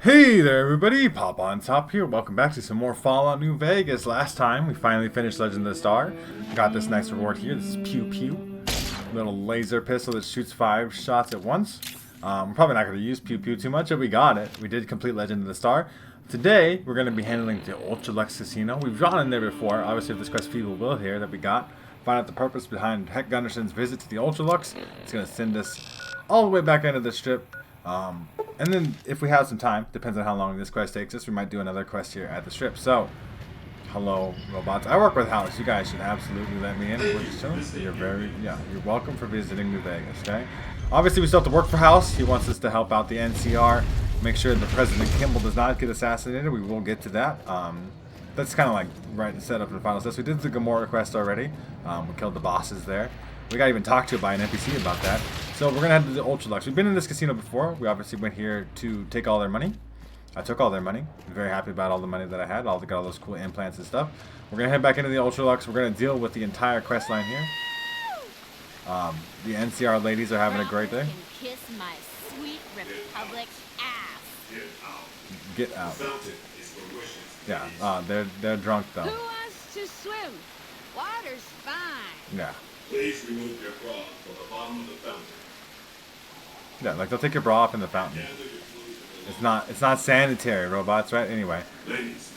Hey there everybody, Pop on Top here. Welcome back to some more Fallout New Vegas. Last time we finally finished Legend of the Star. Got this nice reward here. This is Pew Pew. Little laser pistol that shoots 5 shots at once. We're probably not going to use Pew Pew too much, but we got it. We did complete Legend of the Star. Today, we're going to be handling the Ultra-Luxe Casino. We've gone in there before. Obviously, with this quest Feeble Will here that we got. Find out the purpose behind Heck Gunderson's visit to the Ultra-Luxe. It's going to send us all the way back into the strip. And then, if we have some time, depends on how long this quest takes us, we might do another quest here at the strip. So, hello, robots. I work with House. You guys should absolutely let me in. We're just chilling. You're welcome for visiting New Vegas, okay? Obviously, we still have to work for House. He wants us to help out the NCR, make sure that President Kimball does not get assassinated. We will get to that. That's kind of like right set up in the final steps. We did the Gamora quest already. We killed the bosses there. We got even talked to by an NPC about that. So we're going to head to the Ultra-Luxe. We've been in this casino before. We obviously went here to take all their money. I took all their money. I'm very happy about all the money that I had. Got all those cool implants and stuff. We're going to head back into the Ultra-Luxe. We're going to deal with the entire quest line here. The NCR ladies are having a great day. Kiss my sweet Republic ass. Get out. Yeah, they're drunk though. Who wants to swim? Water's fine. Yeah. Please remove your bra from the bottom of the fountain. Yeah, like they'll take your bra off in the fountain. It's not sanitary, robots, right? Anyway. Ladies,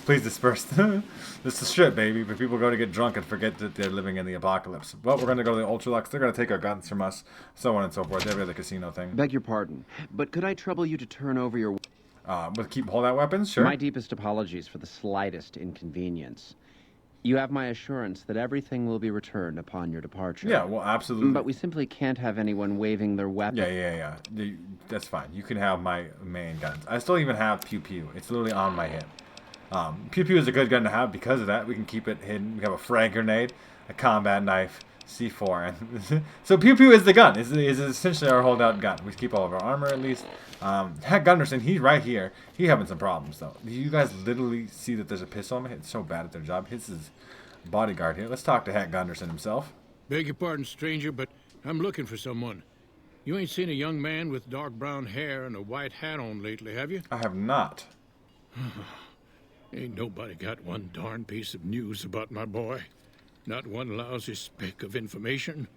Please disperse. This is the strip, baby. But people go to get drunk and forget that they're living in the apocalypse. Well, we're going to go to the Ultra-Luxe. They're going to take our guns from us, so on and so forth. Every other casino thing. Beg your pardon, but could I trouble you to turn over your... With keep hold out weapons? Sure. My deepest apologies for the slightest inconvenience. You have my assurance that everything will be returned upon your departure. Yeah, well, absolutely. But we simply can't have anyone waving their weapon. Yeah. That's fine. You can have my main guns. I still even have Pew Pew. It's literally on my hip. Pew Pew is a good gun to have because of that. We can keep it hidden. We have a frag grenade, a combat knife, C4. And so Pew Pew is the gun. Is essentially our holdout gun. We keep all of our armor at least. Heck Gunderson, he's right here. He having some problems though. Do you guys literally see that there's a pistol on him? It's so bad at their job. His is bodyguard here. Let's talk to Heck Gunderson himself. Beg your pardon, stranger, but I'm looking for someone. You ain't seen a young man with dark brown hair and a white hat on lately, have you? I have not. Ain't nobody got one darn piece of news about my boy. Not one lousy speck of information.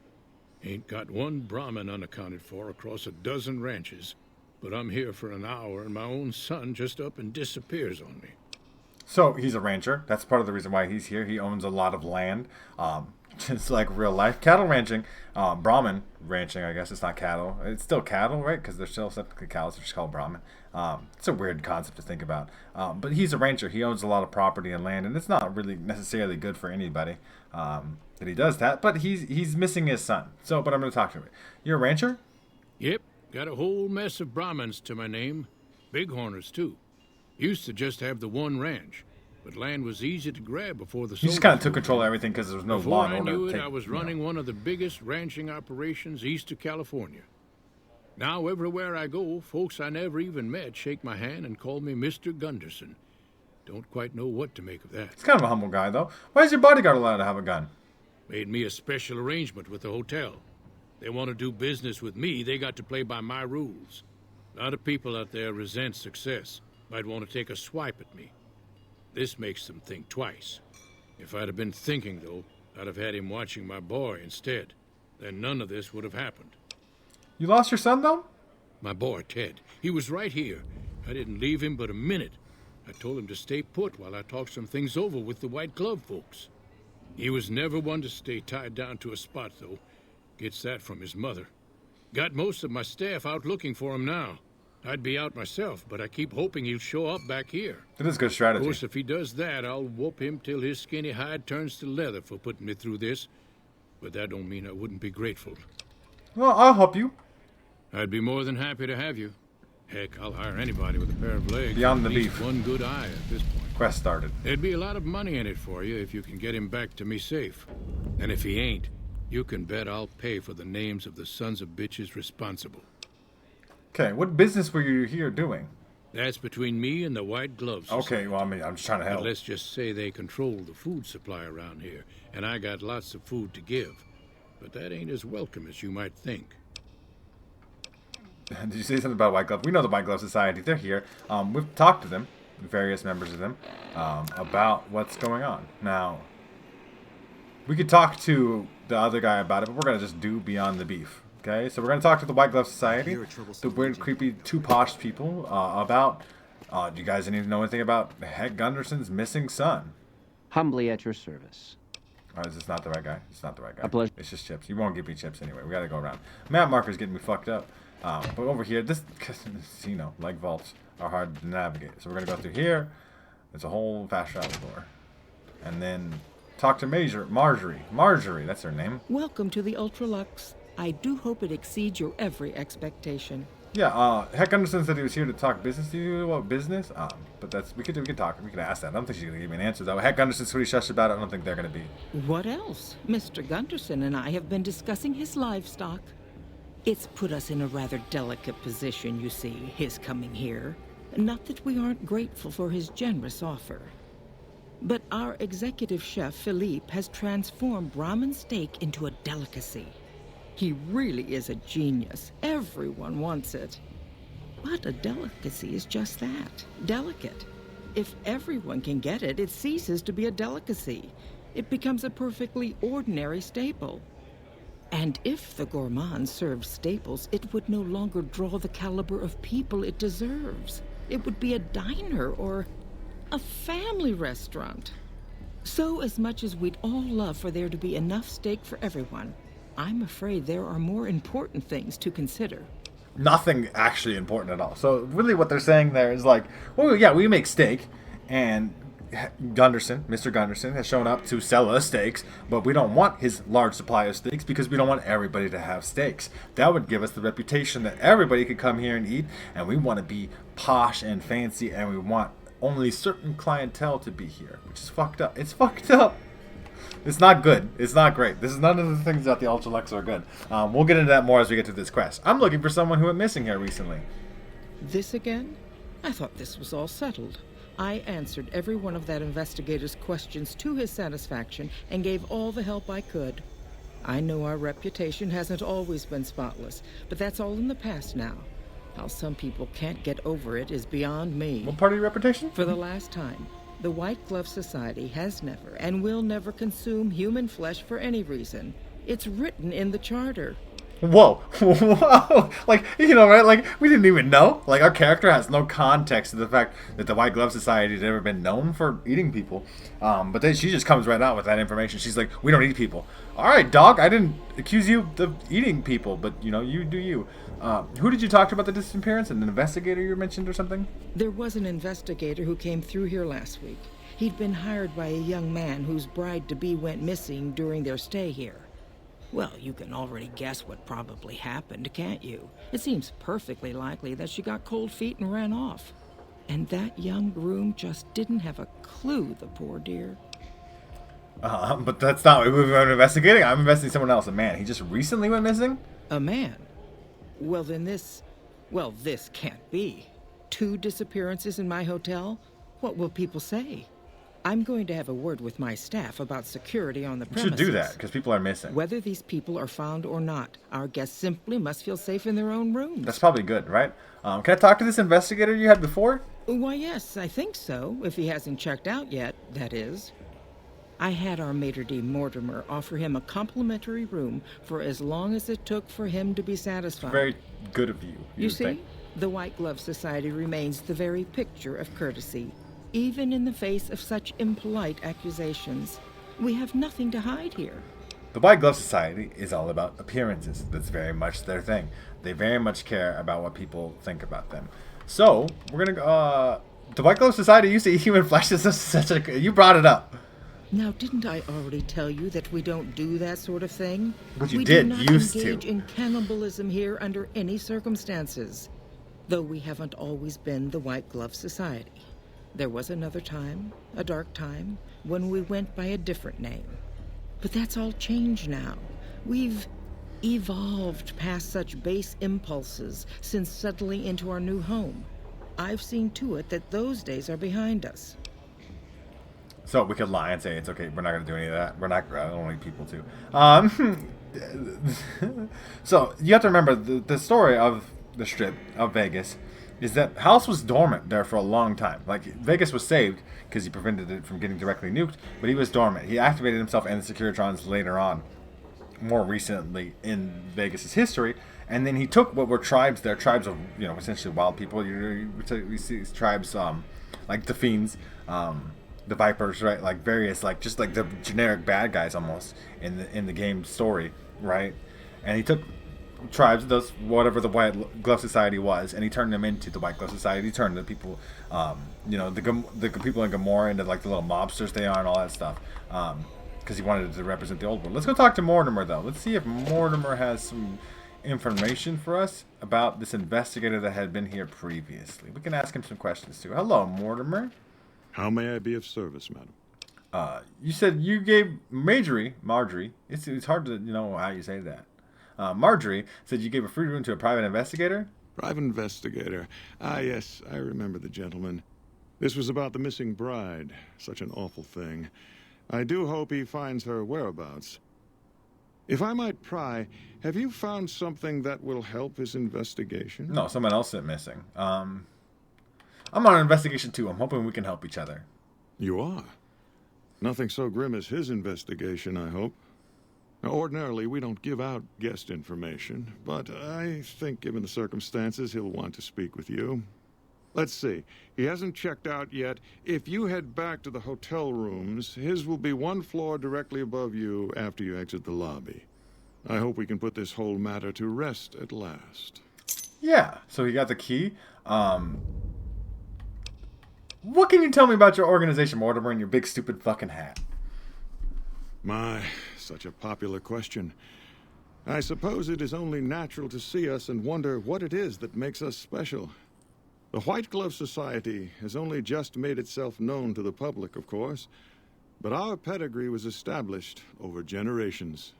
Ain't got one Brahmin unaccounted for across a dozen ranches. But I'm here for an hour and my own son just up and disappears on me. So he's a rancher. That's part of the reason why he's here. He owns a lot of land. Just like real life. Cattle ranching. Brahmin ranching, I guess. It's not cattle. It's still cattle, right? Because they're still technically cows. They're just called Brahmin. It's a weird concept to think about. But he's a rancher. He owns a lot of property and land. And it's not really necessarily good for anybody that he does that. But he's missing his son. But I'm going to talk to him. You're a rancher? Yep. Got a whole mess of Brahmins to my name. Bighorners, too. Used to just have the one ranch. But land was easy to grab before the soldiers... You just kind of took control of everything because there was no law and order. Before I knew it, I was running one of the biggest ranching operations east of California. Now, everywhere I go, folks I never even met shake my hand and call me Mr. Gunderson. Don't quite know what to make of that. He's kind of a humble guy, though. Why is your bodyguard allowed to have a gun? Made me a special arrangement with the hotel. They want to do business with me, they got to play by my rules. A lot of people out there resent success. Might want to take a swipe at me. This makes them think twice. If I'd have been thinking, though, I'd have had him watching my boy instead. Then none of this would have happened. You lost your son, though? My boy, Ted. He was right here. I didn't leave him but a minute. I told him to stay put while I talked some things over with the White Glove folks. He was never one to stay tied down to a spot, though. Gets that from his mother. Got most of my staff out looking for him now. I'd be out myself, but I keep hoping he'll show up back here. That is good strategy. Of course, if he does that, I'll whoop him till his skinny hide turns to leather for putting me through this. But that don't mean I wouldn't be grateful. Well, I'll help you. I'd be more than happy to have you. Heck, I'll hire anybody with a pair of legs. Beyond the at least beef. One good eye at this point. Quest started. There'd be a lot of money in it for you if you can get him back to me safe. And if he ain't, you can bet I'll pay for the names of the sons of bitches responsible. Okay, what business were you here doing? That's between me and the White Gloves. Okay, well, I mean, I'm just trying to help. But let's just say they control the food supply around here, and I got lots of food to give. But that ain't as welcome as you might think. Did you say something about White Glove? We know the White Glove Society. They're here. We've talked to them, various members of them, about what's going on. Now, we could talk to the other guy about it, but we're going to just do Beyond the Beef. Okay? So we're going to talk to the White Glove Society, the weird, creepy, too posh people, about... do you guys need to know anything about Heck Gunderson's missing son? Humbly at your service. Oh, is this not the right guy? It's not the right guy. A pleasure. It's just chips. You won't give me chips anyway. We gotta go around. Map marker's getting me fucked up. But over here, this casino, like vaults, are hard to navigate. So we're gonna go through here. There's a whole fast travel door. And then talk to Marjorie. Marjorie, that's her name. Welcome to the Ultra-Luxe. I do hope it exceeds your every expectation. Yeah, Heck Gunderson said he was here to talk business to you about business. But that's we could talk. We could ask that. I don't think she's gonna give me an answer though. Heck Gunderson's pretty shush about it. I don't think they're gonna be. What else? Mr. Gunderson and I have been discussing his livestock. It's put us in a rather delicate position, you see, his coming here. Not that we aren't grateful for his generous offer. But our executive chef, Philippe, has transformed Brahmin steak into a delicacy. He really is a genius. Everyone wants it. But a delicacy is just that, delicate. If everyone can get it, it ceases to be a delicacy. It becomes a perfectly ordinary staple. And if the gourmand served staples, it would no longer draw the caliber of people it deserves. It would be a diner or a family restaurant. So as much as we'd all love for there to be enough steak for everyone, I'm afraid there are more important things to consider. Nothing actually important at all. So really what they're saying there is like, well, yeah, we make steak, and Gunderson, Mr. Gunderson, has shown up to sell us steaks, but we don't want his large supply of steaks because we don't want everybody to have steaks. That would give us the reputation that everybody could come here and eat, and we want to be posh and fancy, and we want only certain clientele to be here, which is fucked up. It's fucked up. It's not good. It's not great. This is none of the things that the Ultra-Luxe are good. We'll get into that more as we get to this quest. I'm looking for someone who went missing here recently. This again? I thought this was all settled. I answered every one of that investigator's questions to his satisfaction and gave all the help I could. I know our reputation hasn't always been spotless, but that's all in the past now. How some people can't get over it is beyond me. What part of your reputation? For the last time, the White Glove Society has never and will never consume human flesh for any reason. It's written in the charter. Whoa. Whoa. Like, you know, right? Like, we didn't even know. Like, our character has no context to the fact that the White Glove Society has ever been known for eating people. But then she just comes right out with that information. She's like, we don't eat people. All right, dog, I didn't accuse you of eating people, but, you know, you do you. Who did you talk to about the disappearance? An investigator you mentioned or something? There was an investigator who came through here last week. He'd been hired by a young man whose bride-to-be went missing during their stay here. Well, you can already guess what probably happened, can't you? It seems perfectly likely that she got cold feet and ran off. And that young groom just didn't have a clue, the poor dear. But that's not what we've been investigating. I'm investigating someone else. A man. He just recently went missing? A man? Well, then this can't be. 2 disappearances in my hotel? What will people say? I'm going to have a word with my staff about security on the premises. You should do that, because people are missing. Whether these people are found or not, our guests simply must feel safe in their own rooms. That's probably good, right? Can I talk to this investigator you had before? Why, yes, I think so. If he hasn't checked out yet, that is. I had our maitre d' Mortimer offer him a complimentary room for as long as it took for him to be satisfied. Very good of you. You see, the White Glove Society remains the very picture of courtesy, even in the face of such impolite accusations. We have nothing to hide here. The White Glove Society is all about appearances. That's very much their thing. They very much care about what people think about them. So, we're gonna go, the White Glove Society used to eat human flesh. Is such a, you brought it up. Now, didn't I already tell you that we don't do that sort of thing? But you we did, do not used to. engage in cannibalism here under any circumstances. Though we haven't always been the White Glove Society. There was another time, a dark time, when we went by a different name. But that's all changed now. We've evolved past such base impulses since settling into our new home. I've seen to it that those days are behind us. So we could lie and say it's okay. We're not going to do any of that. We're not. I don't need people to. So you have to remember the story of the strip of Vegas, is that House was dormant there for a long time. Like, Vegas was saved because he prevented it from getting directly nuked, but he was dormant. He activated himself and the Securitrons later on, more recently in Vegas's history, and then he took what were tribes there, tribes of, you know, essentially wild people. We see these tribes, like the Fiends, the Vipers, right? Like various, like just like the generic bad guys almost in the game story, right? And he took tribes, those whatever the White Glove Society was, and he turned them into the White Glove Society. He turned the people, you know, the people in Gomorrah into like the little mobsters they are and all that stuff, because he wanted to represent the old world. Let's go talk to Mortimer though. Let's see if Mortimer has some information for us about this investigator that had been here previously. We can ask him some questions too. Hello, Mortimer. How may I be of service, madam? You said you gave Marjorie. It's hard to know how you say that. Marjorie said you gave a free room to a private investigator? Private investigator. Ah, yes, I remember the gentleman. This was about the missing bride. Such an awful thing. I do hope he finds her whereabouts. If I might pry, have you found something that will help his investigation? No, someone else went missing. I'm on an investigation too. I'm hoping we can help each other. You are? Nothing so grim as his investigation, I hope. Now, ordinarily, we don't give out guest information, but I think given the circumstances, he'll want to speak with you. Let's see. He hasn't checked out yet. If you head back to the hotel rooms, his will be one floor directly above you after you exit the lobby. I hope we can put this whole matter to rest at last. Yeah, so he got the key. What can you tell me about your organization, Mortimer, and your big stupid fucking hat? My, such a popular question. I suppose it is only natural to see us and wonder what it is that makes us special. The White Glove Society has only just made itself known to the public, of course, but our pedigree was established over generations.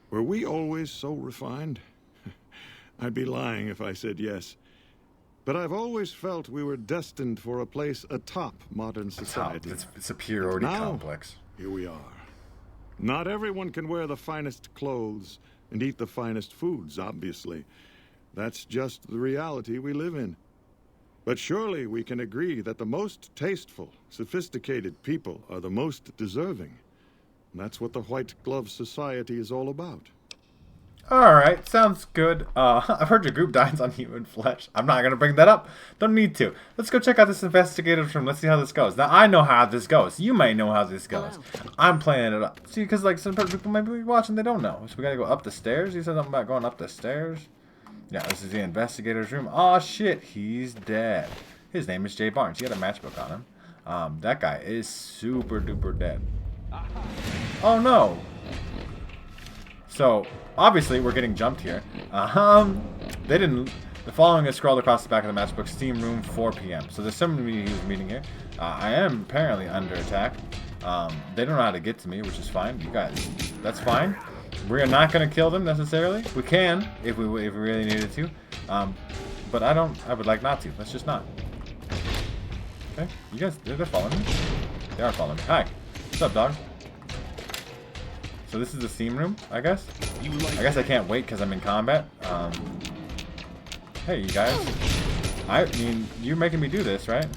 Were we always so refined? I'd be lying if I said yes. But I've always felt we were destined for a place atop modern society. It's a superiority complex. Here we are. Not everyone can wear the finest clothes and eat the finest foods, obviously. That's just the reality we live in. But surely we can agree that the most tasteful, sophisticated people are the most deserving. That's what the White Glove Society is all about. Alright, sounds good. I've heard your group dines on human flesh. I'm not going to bring that up. Don't need to. Let's go check out this investigator's room. Let's see how this goes. Now, I know how this goes. You may know how this goes. Hello. I'm playing it up. See, because like sometimes people might be watching, they don't know. So we got to go up the stairs. You said something about going up the stairs? Yeah, this is the investigator's room. Oh shit, he's dead. His name is Jay Barnes. He had a matchbook on him. That guy is super duper dead. Oh no. So, obviously, we're getting jumped here. They didn't... The following is scrawled across the back of the matchbook. Steam room, 4 p.m. So there's somebody who's meeting here. I am apparently under attack. They don't know how to get to me, which is fine. You guys, that's fine. We're not going to kill them, necessarily. We can, if we really needed to. But I would like not to. Let's just not. Okay, you guys, they're following me? They are following me. Hi. What's up, dog? So this is the steam room, I guess? I guess I can't wait because I'm in combat. Hey, you guys. I mean, you're making me do this, right?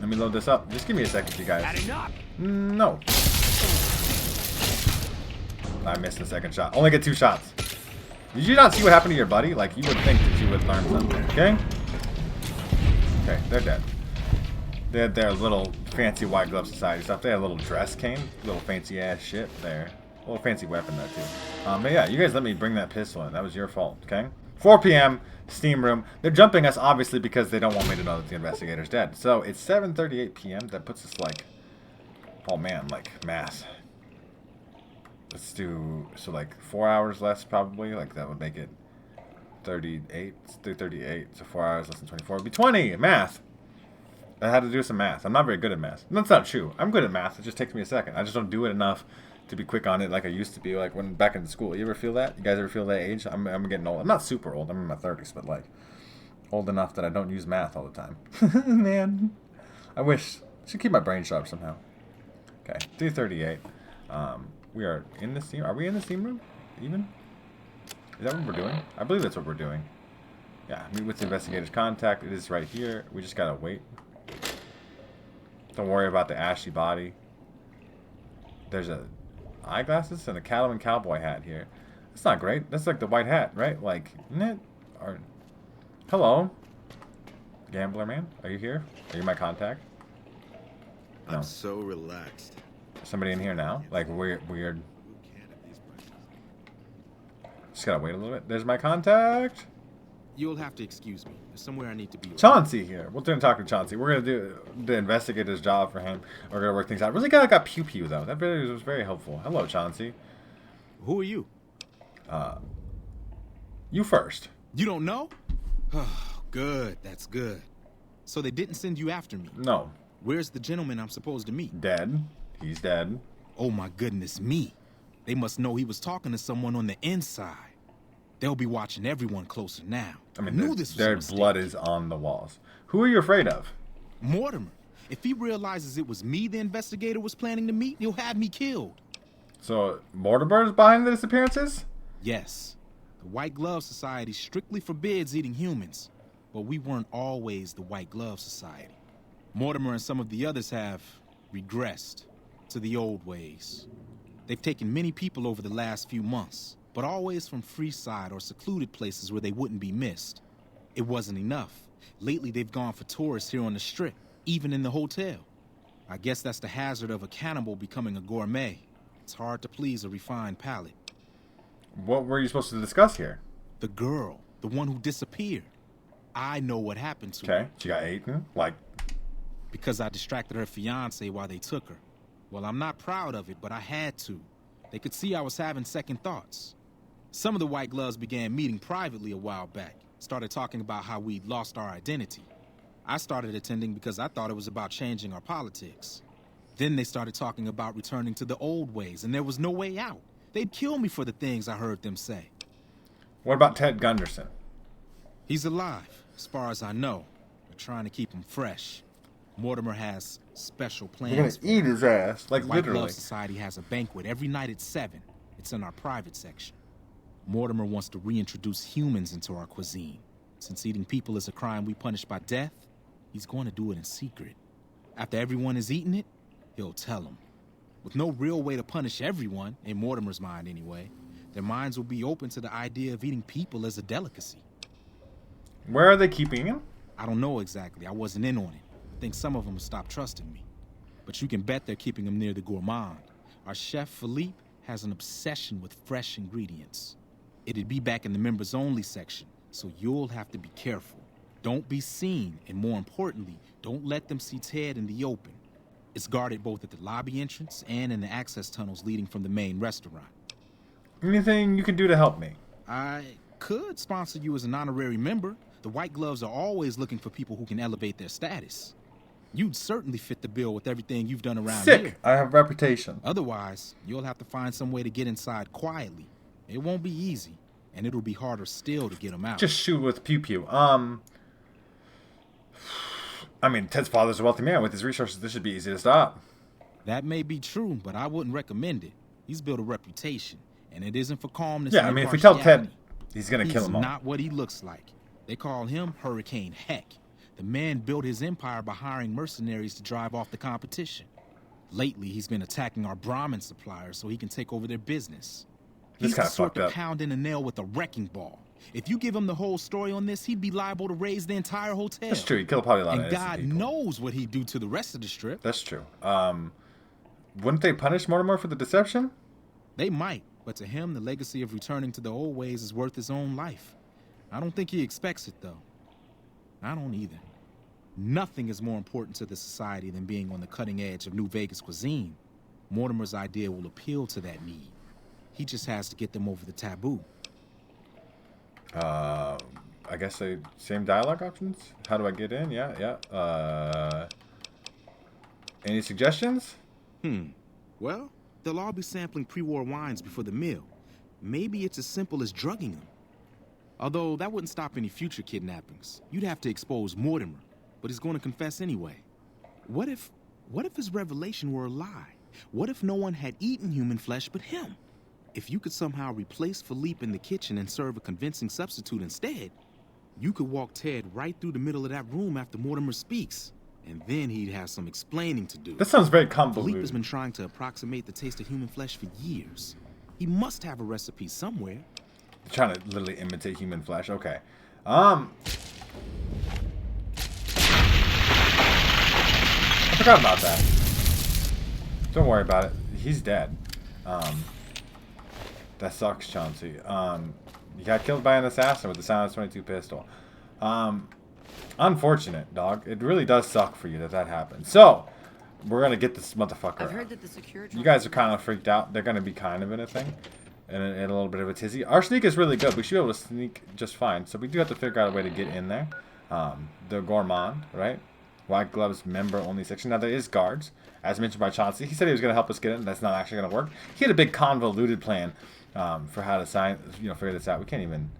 Let me load this up. Just give me a second, you guys. No. I missed the second shot. Only get 2 shots. Did you not see what happened to your buddy? Like, you would think that you would learn something, okay? Okay, they're dead. They had their little fancy White Glove Society stuff. They had a little dress cane. Little fancy ass shit there. A little fancy weapon there too. But yeah, you guys let me bring that pistol in. That was your fault, okay? 4 p.m. Steam room. They're jumping us obviously because they don't want me to know that the investigator's dead. So it's 7:38 p.m. That puts us like, oh man, like math. Let's do, so like 4 hours less probably. Like that would make it 38. Let's do 38. So 4 hours less than 24 would be 20. Math. I had to do some math. I'm not very good at math. That's not true. I'm good at math. It just takes me a second. I just don't do it enough to be quick on it like I used to be, like when back in school. You ever feel that? You guys ever feel that age? I'm getting old. I'm not super old. I'm in my 30s, but like old enough that I don't use math all the time. Man, I wish. I should keep my brain sharp somehow. Okay, 3:38. We are in the steam. Are we in the steam room? Even? Is that what we're doing? I believe that's what we're doing. Yeah, meet with the investigator's contact. It is right here. We just gotta wait. Don't worry about the ashy body. There's a eyeglasses and a cattleman cowboy hat here. That's not great. That's like the white hat, right? Like, isn't it? Or, hello, gambler man. Are you here? Are you my contact? No. I'm so relaxed. Somebody in here now? Like weird. Just gotta wait a little bit. There's my contact. You'll have to excuse me. There's somewhere I need to be. Chauncey here. We're gonna talk to Chauncey. We're gonna do the investigator's job for him. We're gonna work things out. Really got pew pew though. That video was very helpful. Hello, Chauncey. Who are you? You first. You don't know? Oh, good. That's good. So they didn't send you after me? No. Where's the gentleman I'm supposed to meet? Dead. He's dead. Oh my goodness me. They must know he was talking to someone on the inside. They'll be watching everyone closer now. I mean, knew this was their a mistake. blood is on the walls. Who are you afraid of? Mortimer. If he realizes it was me the investigator was planning to meet, he'll have me killed. So, Mortimer's behind the disappearances? Yes. The White Glove Society strictly forbids eating humans, but we weren't always the White Glove Society. Mortimer and some of the others have regressed to the old ways. They've taken many people over the last few months, but always from Freeside or secluded places where they wouldn't be missed. It wasn't enough. Lately, they've gone for tourists here on the Strip, even in the hotel. I guess that's the hazard of a cannibal becoming a gourmet. It's hard to please a refined palate. What were you supposed to discuss here? The girl, the one who disappeared. I know what happened to her. Okay, she got eaten? Like, because I distracted her fiancé while they took her. Well, I'm not proud of it, but I had to. They could see I was having second thoughts. Some of the White Gloves began meeting privately a while back, started talking about how we'd lost our identity. I started attending because I thought it was about changing our politics. Then they started talking about returning to the old ways, and there was no way out. They'd kill me for the things I heard them say. what about Ted Gunderson? He's alive, as far as I know. They're trying to keep him fresh. Mortimer has special You're gonna plans. eat his ass. Like, The White literally. Glove Society has a banquet every night at 7. It's in our private section. Mortimer wants to reintroduce humans into our cuisine. Since eating people is a crime we punish by death, he's going to do it in secret. After everyone has eaten it, he'll tell them. With no real way to punish everyone, in Mortimer's mind anyway, their minds will be open to the idea of eating people as a delicacy. Where are they keeping him? I don't know exactly. I wasn't in on it. I think some of them stopped trusting me. But you can bet they're keeping him near the gourmand. Our chef, Philippe, has an obsession with fresh ingredients. It'd be back in the members-only section, so you'll have to be careful. Don't be seen, and more importantly, don't let them see Ted in the open. It's guarded both at the lobby entrance and in the access tunnels leading from the main restaurant. Anything you can do to help me? I could sponsor you as an honorary member. The White Gloves are always looking for people who can elevate their status. You'd certainly fit the bill with everything you've done around Sick. here. I have reputation. Otherwise, you'll have to find some way to get inside quietly. It won't be easy, and it'll be harder still to get them out. Just shoot with pew pew. I mean, Ted's father's a wealthy man. With his resources, this should be easy to stop. That may be true, but I wouldn't recommend it. He's built a reputation, and it isn't for calmness. Yeah, and I mean, if we tell impartiality. Ted, he's gonna kill He's him all. not what he looks like. They call him Hurricane Heck. The man built his empire by hiring mercenaries to drive off the competition. Lately, he's been attacking our Brahmin suppliers so he can take over their business. This He's the kinda sort fucked to up. pound in a nail with a wrecking ball. If you give him the whole story on this, he'd be liable to raise the entire hotel. That's true. He killed probably a lot of And innocent God people. knows what he'd do to the rest of the Strip. That's true. Wouldn't they punish Mortimer for the deception? They might, but to him, the legacy of returning to the old ways is worth his own life. I don't think he expects it, though. I don't either. Nothing is more important to the society than being on the cutting edge of New Vegas cuisine. Mortimer's idea will appeal to that need. He just has to get them over the taboo. I guess the same dialogue options. How do I get in? Yeah. Any suggestions? Well, they'll all be sampling pre-war wines before the meal. Maybe it's as simple as drugging them. Although that wouldn't stop any future kidnappings. You'd have to expose Mortimer, but he's going to confess anyway. What if his revelation were a lie? What if no one had eaten human flesh but him? If you could somehow replace Philippe in the kitchen and serve a convincing substitute instead, you could walk Ted right through the middle of that room after Mortimer speaks. And then he'd have some explaining to do. That sounds very Philippe convoluted. has been trying to approximate the taste of human flesh for years. He must have a recipe somewhere. Trying to literally imitate human flesh. Okay. I forgot about that. Don't worry about it. He's dead. That sucks, Chauncey. You got killed by an assassin with the Silence 22 pistol. Unfortunate, dog. It really does suck for you that that happened. So, we're gonna get this motherfucker. I've heard that the security. You guys are kind of freaked out. They're gonna be kind of in a thing. And a little bit of a tizzy. Our sneak is really good. We should be able to sneak just fine. So we do have to figure out a way to get in there. The Gourmand, right? White Gloves member only section. Now there is guards, as mentioned by Chauncey. He said he was going to help us get in. That's not actually going to work. He had a big convoluted plan for how to figure this out. We can't even.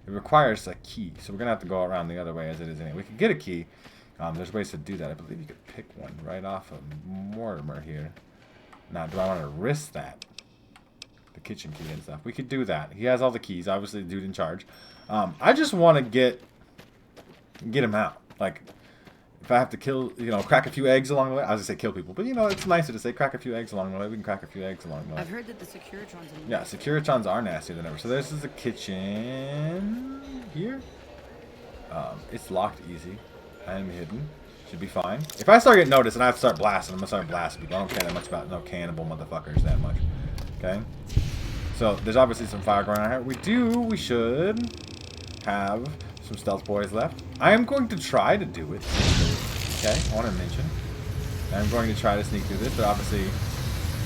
It requires a key, so we're going to have to go around the other way as it is anyway. We could get a key. There's ways to do that. I believe you could pick one right off of Mortimer here. Now, do I want to risk that? The kitchen key and stuff. We could do that. He has all the keys. Obviously, the dude in charge. I just want to get him out. Like, if I have to kill, crack a few eggs along the way. I was going to say kill people. But, it's nicer to say crack a few eggs along the way. We can crack a few eggs along the way. I've heard that the Securitrons. Yeah, Securitrons are nastier than ever. So this is the kitchen here. It's locked easy. I am hidden. Should be fine. If I start getting noticed and I have to start blasting, I'm going to start blasting people. I don't care that much about no cannibal motherfuckers that much. Okay? So, there's obviously some fire going on here. We should have some stealth boys left. I am going to try to do it. Okay? I want to mention. I'm going to try to sneak through this. They're obviously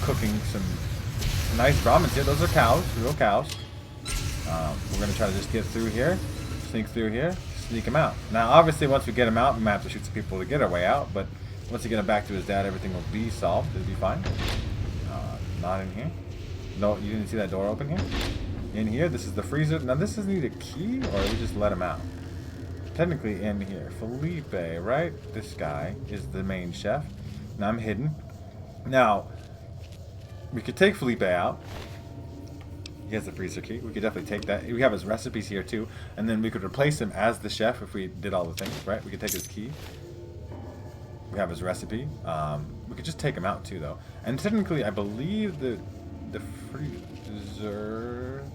cooking some nice Brahmins here. Those are cows. Real cows. We're going to try to just get through here. Sneak through here. Sneak him out. Now, obviously, once we get him out, we might have to shoot some people to get our way out. But once we get him back to his dad, everything will be solved. It'll be fine. Not in here. No, you didn't see that door open here? In here, this is the freezer. Now, this doesn't need a key, or we just let him out? Technically in here. Felipe, right? This guy is the main chef. Now, I'm hidden. Now, we could take Felipe out. He has the freezer key. We could definitely take that. We have his recipes here, too. And then we could replace him as the chef if we did all the things, right? We could take his key. We have his recipe. We could just take him out, too, though. And technically, I believe the freezer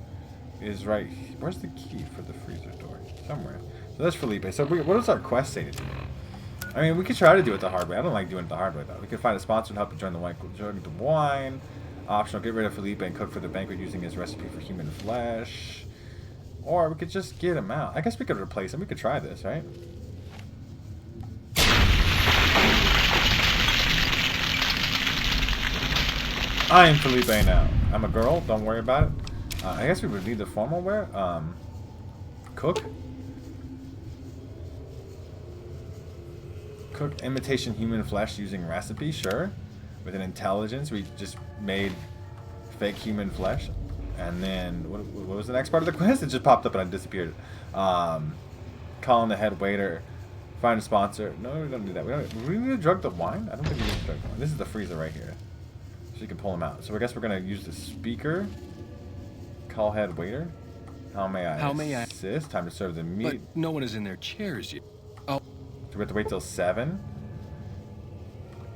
is right. Where's the key for the freezer door? Somewhere. So that's Felipe. So what does our quest say to do? I mean, we could try to do it the hard way. I don't like doing it the hard way, though. We could find a sponsor to help you join the wine. Optional, get rid of Felipe and cook for the banquet using his recipe for human flesh. Or we could just get him out. I guess we could replace him. We could try this, right? I am Felipe now. I'm a girl. Don't worry about it. I guess we would need the formal wear. Cook. Cook imitation human flesh using recipe. Sure. With an intelligence, we just made fake human flesh. And then, what was the next part of the quest? It just popped up and I disappeared. Calling the head waiter. Find a sponsor. No, we don't do that. We need to drug the wine? I don't think we need to drug the wine. This is the freezer right here. So you can pull him out. So I guess we're going to use the speaker. Call head waiter. How may I assist? Time to serve the meat. But no one is in their chairs yet. Oh. Do we have to wait till 7?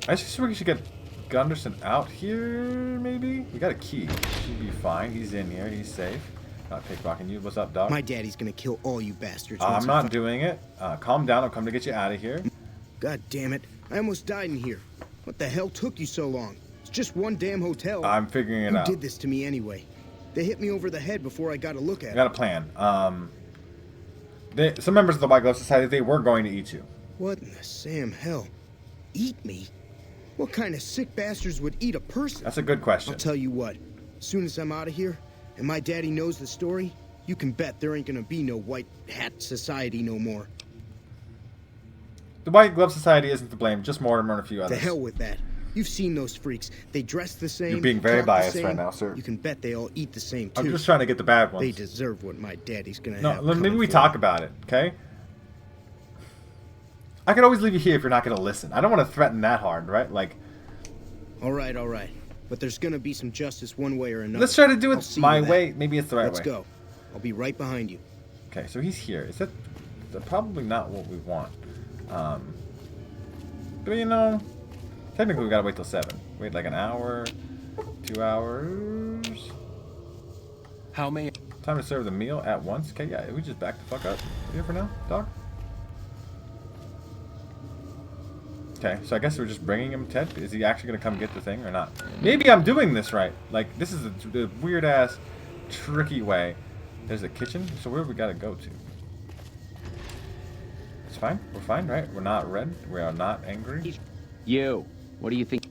I just think we should get Gunderson out here, maybe? We got a key. Should be fine. He's in here. He's safe. Not pickpocketing you. What's up, dog? My daddy's gonna kill all you bastards. I'm not doing it. Calm down. I'll come to get you out of here. God damn it. I almost died in here. What the hell took you so long? It's just one damn hotel. I'm figuring it out. Who did this to me anyway? They hit me over the head before I got a look at it. I got a plan. Some members of the White Glove Society, they were going to eat you. What in the Sam hell? Eat me? What kind of sick bastards would eat a person? That's a good question. I'll tell you what. As soon as I'm out of here, and my daddy knows the story, you can bet there ain't gonna be no White Hat Society no more. The White Glove Society isn't to blame, just Mortimer and a few others. The hell with that. You've seen those freaks. They dress the same. You're being very talk biased the same. right now, sir. You can bet they all eat the same, too. I'm just trying to get the bad ones. They deserve what my daddy's gonna have. No, maybe we talk about it, okay? I could always leave you here if you're not going to listen. I don't want to threaten that hard, right? Like... All right. but there's gonna be some justice one way or another. Let's try to do I'll it see my you then. way. Maybe it's the right way. Let's go. I'll be right behind you. Okay, so he's here. Is that probably not what we want? But you know, technically we gotta wait till 7. Wait like an hour, 2 hours. How may... Time to serve the meal at once. Okay, yeah, we just back the fuck up. You here for now, dog? Okay, so I guess we're just bringing him Ted. Is he actually gonna come get the thing or not? Maybe I'm doing this right. Like, this is a weird ass, tricky way. There's a kitchen. So where we gotta go to? It's fine. We're fine, right? We're not red. We are not angry. You. What do you think?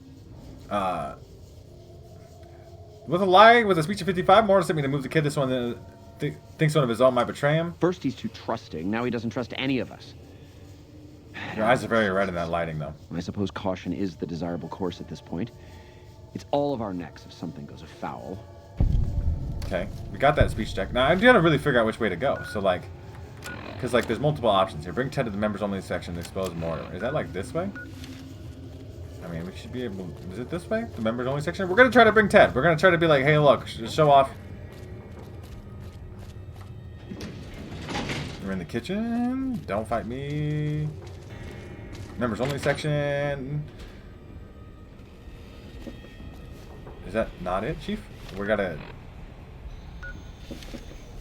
With a lie, with a speech of 55, Morris sent me to move the kid. This one thinks one of his own might betray him. First he's too trusting. Now he doesn't trust any of us. Your eyes are very red in that lighting, though. I suppose caution is the desirable course at this point. It's all of our necks if something goes afoul. Okay, we got that speech check. Now, I gotta really figure out which way to go. So, like, because, like, there's multiple options here. Bring Ted to the members-only section to expose Mortimer. Is that, like, this way? I mean, we should be able... Is it this way? The members-only section? We're gonna try to bring Ted. We're gonna try to be like, hey, look, show off. We're in the kitchen. Don't fight me. Members-only section. Is that not it, Chief? We gotta...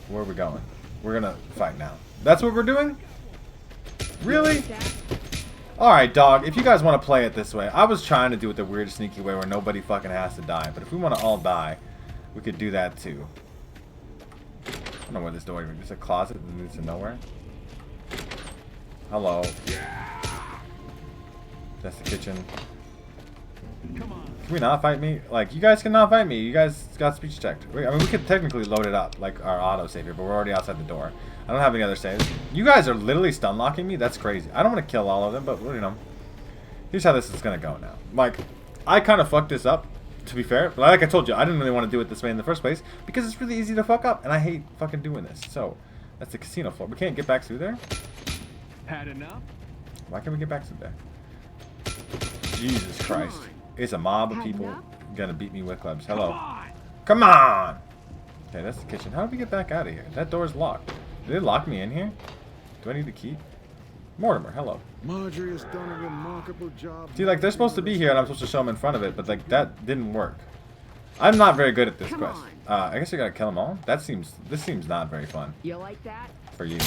Where are we going? We're gonna fight now. That's what we're doing? Really? Alright, dog. If you guys want to play it this way, I was trying to do it the weird, sneaky way where nobody fucking has to die. But if we want to all die, we could do that too. I don't know where this door is. It's a closet that leads to nowhere. Hello. That's the kitchen. Can we not fight me? Like, you guys cannot fight me. You guys got speech checked. I mean, we could technically load it up, like our auto-save here, but we're already outside the door. I don't have any other saves. You guys are literally stun-locking me? That's crazy. I don't want to kill all of them, but, you know. Here's how this is going to go now. Like, I kind of fucked this up, to be fair. But like I told you, I didn't really want to do it this way in the first place, because it's really easy to fuck up, and I hate fucking doing this. So, that's the casino floor. We can't get back through there? Had enough? Why can't we get back through there? Jesus Christ. It's a mob of people gonna beat me with clubs. Hello. Come on! Okay, that's the kitchen. How do we get back out of here? That door's locked. Did they lock me in here? Do I need the key? Mortimer, hello. Marjorie has done a remarkable job. See, like, they're supposed to be here, and I'm supposed to show them in front of it, but, like, that didn't work. I'm not very good at this quest. I guess I gotta kill them all? This seems not very fun. You like that? For you.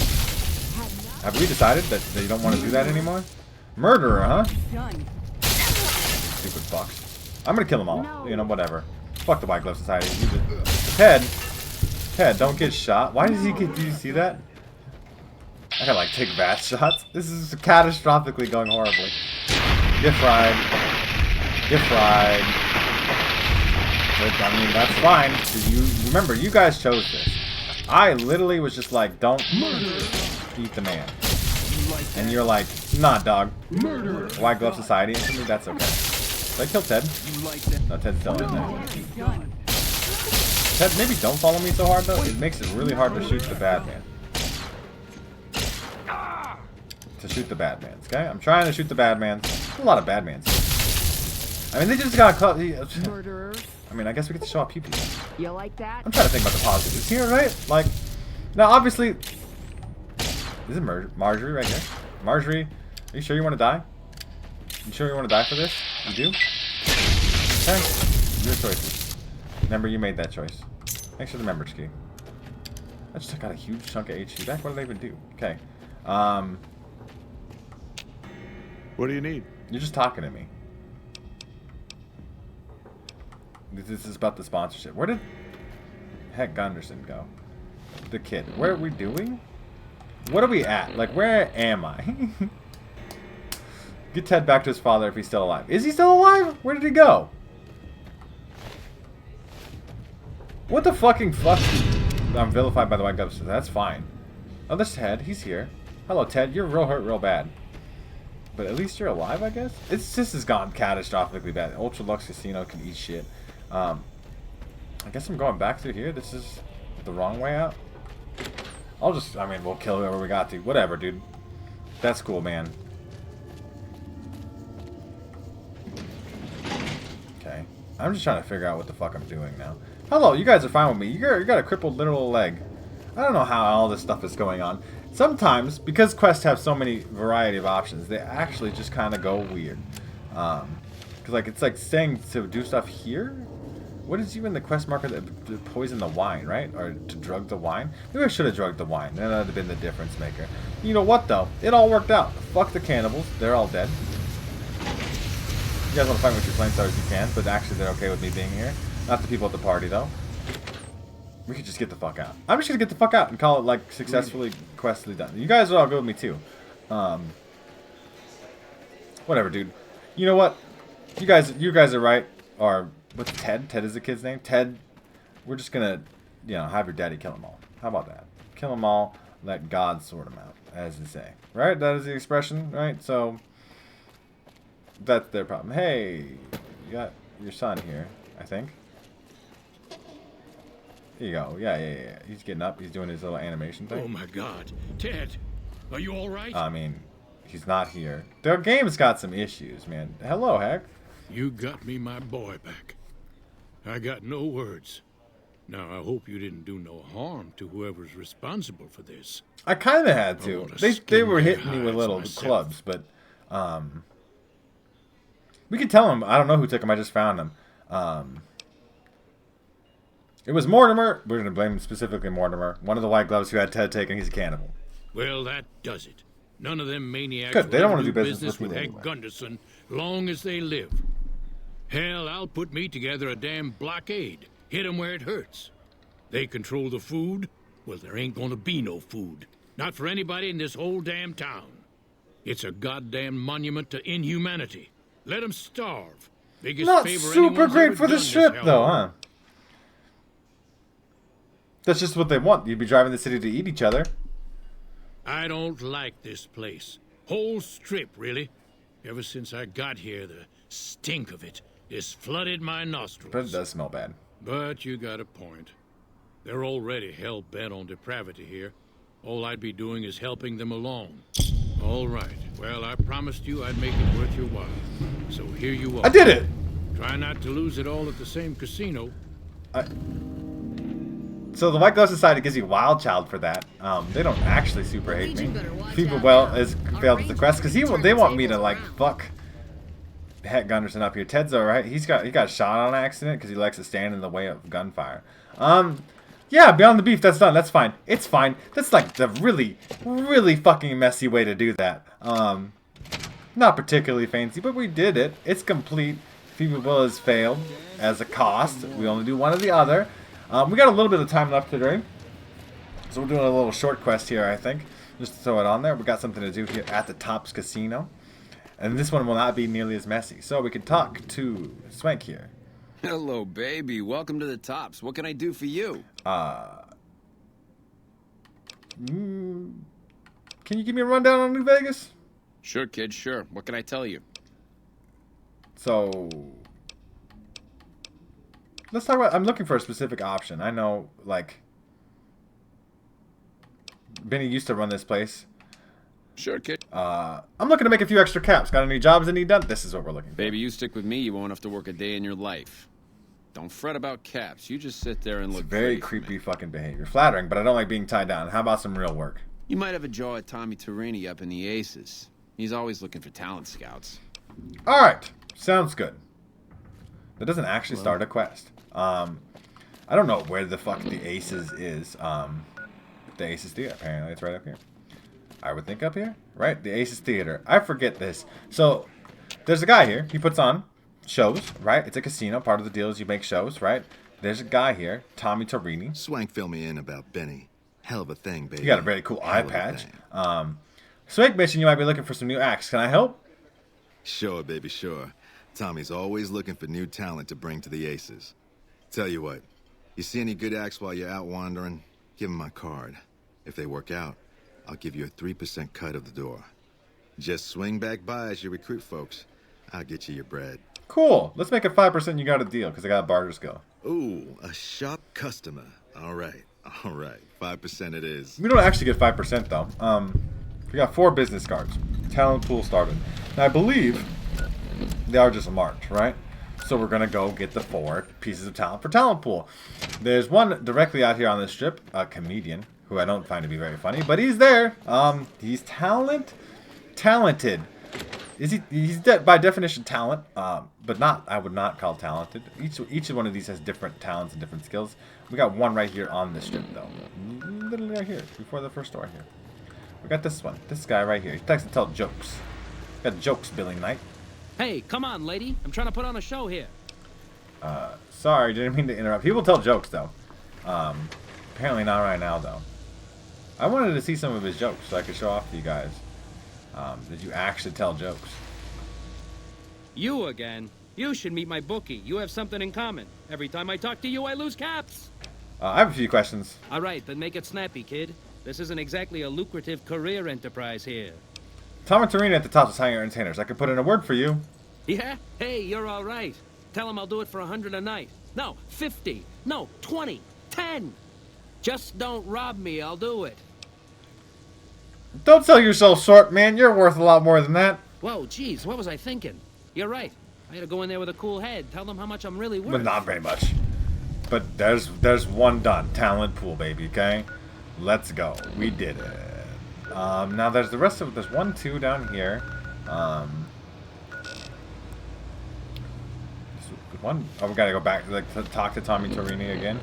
Have we decided that you don't want to do that anymore? Murderer, huh? Done. Stupid fucks. I'm gonna kill them all. No. You know, whatever. Fuck the White Glove Society. Ted, don't get shot. Why does he get... Do you see that? I gotta, like, take bat shots. This is catastrophically going horribly. Get fried. Get fried. I mean, that's fine. You remember, you guys chose this. I literally was just like, don't eat the man. And you're like, nah, dog. White Glove Society. And to me, that's okay. Did I kill Ted? No, Ted's still in there. Ted, maybe don't follow me so hard, though. It makes it really hard to shoot the bad man. To shoot the bad mans, okay? I'm trying to shoot the bad mans. There's a lot of bad mans. I mean, they just got caught. Murderers. I mean, I guess we get to show off pew-pew. You like that? I'm trying to think about the positives here, right? Like, now, obviously... Is it Marjorie right here? Marjorie, are you sure you want to die? You sure you want to die for this? You do? Okay. Your choices. Remember, you made that choice. Thanks for the members key. I just took out a huge chunk of HP back. What did they even do? Okay. What do you need? You're just talking to me. This is about the sponsorship. Where did Heck Gunderson go? The kid. What are we doing? What are we at? Like, where am I? Get Ted back to his father if he's still alive. Is he still alive? Where did he go? What the fucking fuck? I'm vilified by the White Glove. That's fine. Oh, there's Ted. He's here. Hello, Ted. You're real hurt real bad. But at least you're alive, I guess? This has gone catastrophically bad. Ultra-Luxe Casino can eat shit. I guess I'm going back through here. This is the wrong way out. I mean, we'll kill whoever we got to. Whatever, dude. That's cool, man. Okay. I'm just trying to figure out what the fuck I'm doing now. Hello, you guys are fine with me. You got a crippled literal leg. I don't know how all this stuff is going on. Sometimes, because quests have so many variety of options, they actually just kind of go weird. Because, like, it's like saying to do stuff here? What is even the quest marker that to poison the wine, right? Or to drug the wine? Maybe I should have drugged the wine. That would have been the difference maker. You know what, though? It all worked out. Fuck the cannibals. They're all dead. You guys want to fight with your flamethrowers, you can, but actually they're okay with me being here. Not the people at the party, though. We could just get the fuck out. I'm just gonna get the fuck out and call it, like, successfully questly done. You guys are all good with me, too. Whatever, dude. You know what? You guys are right. Or, what's Ted? Ted is the kid's name? Ted, we're just gonna, you know, have your daddy kill them all. How about that? Kill them all, let God sort them out, as they say. Right? That is the expression, right? So, that's their problem. Hey, you got your son here, I think. Here you go. Yeah. He's getting up. He's doing his little animation thing. Oh my God, Ted, are you all right? I mean, he's not here. Their game's got some issues, man. Hello, Heck. You got me my boy back. I got no words. Now, I hope you didn't do no harm to whoever's responsible for this. I kind of had to. They were hitting me with little clubs, but we could tell them. I don't know who took them. I just found them. It was Mortimer. We're going to blame specifically Mortimer. One of the white gloves who had Ted taken. He's a cannibal. Well, that does it. None of them maniacs Good. They don't want to do do business with Heck Heck Gunderson long as they live. Hell, I'll put me together a damn blockade. Hit 'em where it hurts. They control the food. Well, there ain't gonna be no food. Not for anybody in this whole damn town. It's a goddamn monument to inhumanity. Let 'em starve. Biggest Not favor super anyone's great ever for the done strip, this though, hell. huh? That's just what they want. You'd be driving the city to eat each other. I don't like this place. Whole strip, really. Ever since I got here, the stink of it has flooded my nostrils. But it does smell bad. But you got a point. They're already hell-bent on depravity here. All I'd be doing is helping them along. All right. Well, I promised you I'd make it worth your while. So here you are. I did it! Try not to lose it all at the same casino. So the White Glove Society gives you Wild Child for that. They don't actually super hate me. People has failed at the quest because they want me to like fuck Heck Gunderson up here. Ted's alright. He got shot on accident because he likes to stand in the way of gunfire. Yeah, Beyond the Beef. That's done. That's fine. It's fine. That's like the really, really fucking messy way to do that. Not particularly fancy, but we did it. It's complete. Feeble Will has failed as a cost. We only do one or the other. We got a little bit of time left today, so we're doing a little short quest here, I think. Just to throw it on there. We got something to do here at the Tops Casino. And this one will not be nearly as messy. So we can talk to Swank here. Hello, baby. Welcome to the Tops. What can I do for you? Can you give me a rundown on New Vegas? Sure, kid, sure. What can I tell you? So, let's talk about, I'm looking for a specific option. I know, like, Benny used to run this place. Sure, kid. I'm looking to make a few extra caps. Got any jobs that need done? This is what we're looking for. Baby, you stick with me, you won't have to work a day in your life. Don't fret about caps. You just sit there and look very creepy fucking behavior. Flattering, but I don't like being tied down. How about some real work? You might have a jaw at Tommy Torini up in the Aces. He's always looking for talent scouts. Alright. Sounds good. That doesn't actually start a quest. I don't know where the fuck the Aces is. The Aces Theater. Apparently it's right up here. I would think up here. Right? The Aces Theater. I forget this. So, there's a guy here. He puts on shows, right? It's a casino. Part of the deal is you make shows, right? There's a guy here, Tommy Torini. Swank fill me in about Benny. Hell of a thing, baby. You got a very cool eye patch. Swank mission, you might be looking for some new acts. Can I help? Sure, baby, sure. Tommy's always looking for new talent to bring to the Aces. Tell you what, you see any good acts while you're out wandering, give them my card. If they work out, I'll give you a 3% cut of the door. Just swing back by as you recruit folks. I'll get you your bread. Cool. Let's make it 5%. You got a deal because I got a barter skill. Ooh, a sharp customer. All right. 5% it is. We don't actually get 5% though. We got 4 business cards. Talent pool started. Now I believe they are just marked, right? So we're gonna go get the 4 pieces of talent for talent pool. There's one directly out here on this strip, a comedian who I don't find to be very funny, but he's there. He's talented. He's by definition talent, but not, I would not call talented. Each one of these has different talents and different skills. We got one right here on this strip though, literally right here before the first door here. We got this one, this guy right here. He likes to tell jokes. Got jokes, Billy Knight. Hey, come on, lady. I'm trying to put on a show here. Sorry, didn't mean to interrupt. People tell jokes, though. Apparently not right now, though. I wanted to see some of his jokes so I could show off to you guys. Did you actually tell jokes? You again? You should meet my bookie. You have something in common. Every time I talk to you, I lose caps. I have a few questions. All right, then make it snappy, kid. This isn't exactly a lucrative career enterprise here. Tom and Tarina at the top of hanging entertainers. I could put in a word for you. Yeah? Hey, you're all right. Tell him I'll do it for 100 a night. No, 50. No, 20. 10. Just don't rob me. I'll do it. Don't sell yourself short, man. You're worth a lot more than that. Whoa, geez, what was I thinking? You're right. I gotta go in there with a cool head. Tell them how much I'm really worth. But not very much. But there's one done. Talent pool, baby, okay? Let's go. We did it. Now there's the rest of, there's 1, 2 down here. One, oh, we gotta go back to talk to Tommy Torini again.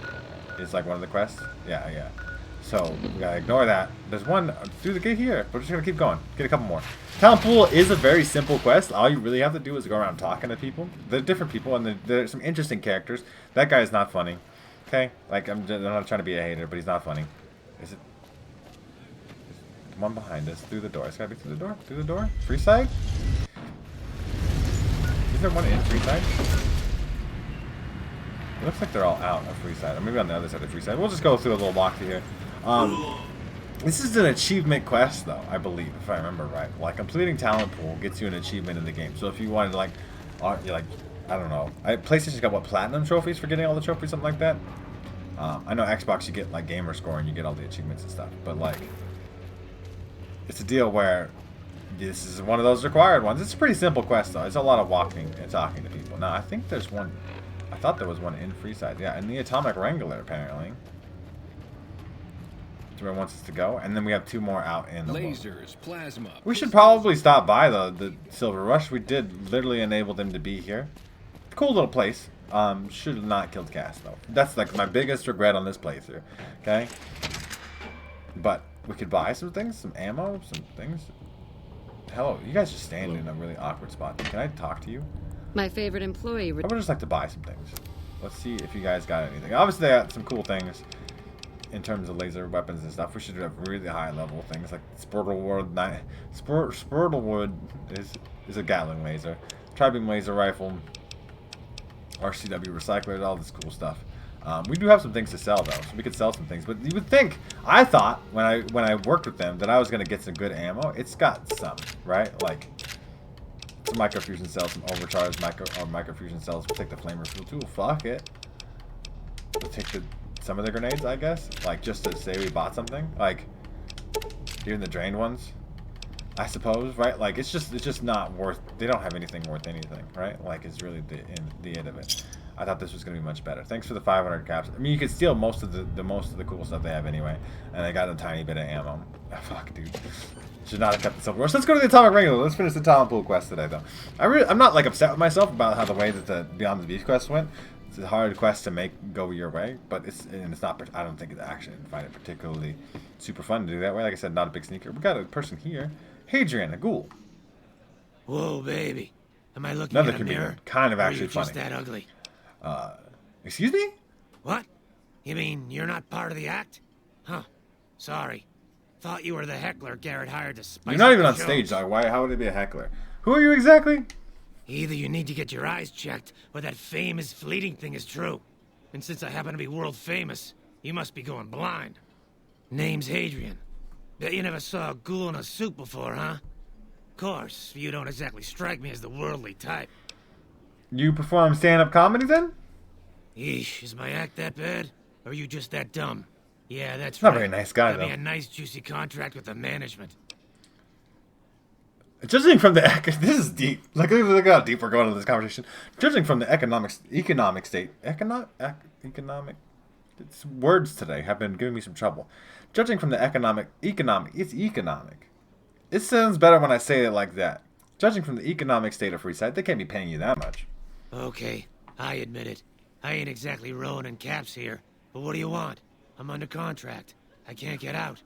It's like one of the quests. Yeah. So we gotta ignore that. There's one through the gate here. We're just gonna keep going. Get a couple more. Talent pool is a very simple quest. All you really have to do is go around talking to people. They're different people, and there's some interesting characters. That guy is not funny. Okay, like I'm not trying to be a hater, but he's not funny. Is it? One behind us, through the door. It's gotta be through the door. Through the door. Free side. Is there one in free side? It looks like they're all out of free side, or maybe on the other side of free side. We'll just go through a little walk here. This is an achievement quest, though, I believe, if I remember right. Like, completing talent pool gets you an achievement in the game. So if you wanted, like, you're like, I don't know. PlayStation's got, what, platinum trophies for getting all the trophies, something like that? I know Xbox, you get, like, gamer score and you get all the achievements and stuff. But, like, it's a deal where this is one of those required ones. It's a pretty simple quest, though. It's a lot of walking and talking to people. Now, I think there's one. I thought there was one in Freeside. Yeah, in the Atomic Wrangler, apparently. That's where it wants us to go. And then we have 2 more out in the lasers, plasma. We should probably stop by the Silver Rush. We did literally enable them to be here. Cool little place. Should have not killed Cass, though. That's like my biggest regret on this playthrough. Okay? But we could buy some things, some ammo, some things. Hello, you guys just stand in a really awkward spot. Can I talk to you? My favorite employee. I would just like to buy some things. Let's see if you guys got anything. Obviously, they got some cool things in terms of laser weapons and stuff. We should have really high level things like Spurtlewood. Spurtlewood is a Gatling laser, Tri-beam laser rifle, RCW recyclers, all this cool stuff. We do have some things to sell though, so we could sell some things. But you would think, I thought when I worked with them that I was gonna get some good ammo. It's got some, right? Like some microfusion cells, some overcharged microfusion cells. We'll take the flamer fuel too. Fuck it. We'll take some of the grenades, I guess. Like just to say we bought something. Like even the drained ones, I suppose, right? Like it's just not worth. They don't have anything worth anything, right? Like it's really the end of it. I thought this was gonna be much better. Thanks for the 500 caps. I mean, you could steal most of the cool stuff they have anyway, and I got a tiny bit of ammo. Oh, fuck, dude. Should not have kept the Silver Rush. Let's go to the Atomic Wrangler. Let's finish the talent pool quest today, though. I'm not like upset with myself about how the way that the Beyond the Beast quest went. It's a hard quest to make go your way, but it's not. I don't think it's actually find it particularly super fun to do that way. Like I said, not a big sneaker. We got a person here, Hadrian, a ghoul. Whoa, baby. Am I looking Another at a comedian. mirror? Kind of Or are actually you just funny. that ugly? Excuse me? What? You mean you're not part of the act? Huh. Sorry. Thought you were the heckler Garrett hired to spice You're not up even the on shows. stage, dog. Why? How would it be a heckler? Who are you exactly? Either you need to get your eyes checked, or that famous fleeting thing is true. And since I happen to be world famous, you must be going blind. Name's Hadrian. Bet you never saw a ghoul in a suit before, huh? Of course, you don't exactly strike me as the worldly type. You perform stand-up comedy then? Yeesh, is my act that bad? Or are you just that dumb? Yeah, that's Not right. a very nice guy, Got me though. a nice juicy contract with the management. Judging from the this is deep. Look how deep we're going into this conversation. Judging from the economic state, economic. It's words today have been giving me some trouble. Judging from the economic. It's economic. It sounds better when I say it like that. Judging from the economic state of Freeside, they can't be paying you that much. Okay, I admit it. I ain't exactly rowing in caps here. But what do you want? I'm under contract. I can't get out.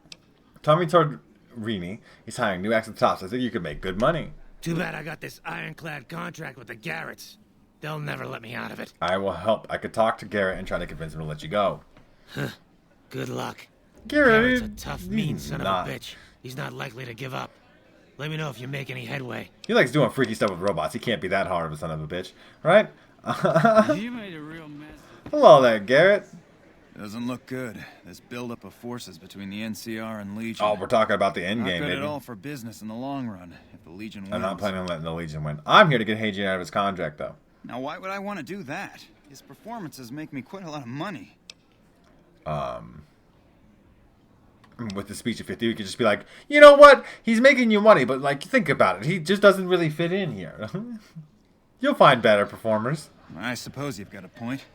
Tommy told Rini he's hiring new acts and tops. I think you could make good money. Too bad I got this ironclad contract with the Garretts. They'll never let me out of it. I will help. I could talk to Garrett and try to convince him to let you go. Huh. Good luck. Garrett's a tough, mean son of a bitch. He's not likely to give up. Let me know if you make any headway. He likes doing freaky stuff with robots. He can't be that hard of a son of a bitch, right? You made a real mess. Hello there, Garrett. Doesn't look good. This buildup of forces between the NCR and Legion. Oh, we're talking about the end Not game, good baby. at all for business in the long run. If the Legion wins. I'm not planning on letting the Legion win. I'm here to get Hadrian out of his contract, though. Now, why would I want to do that? His performances make me quite a lot of money. With the speech of 50, you could just be like, you know what? He's making you money, but like, think about it. He just doesn't really fit in here. You'll find better performers. I suppose you've got a point.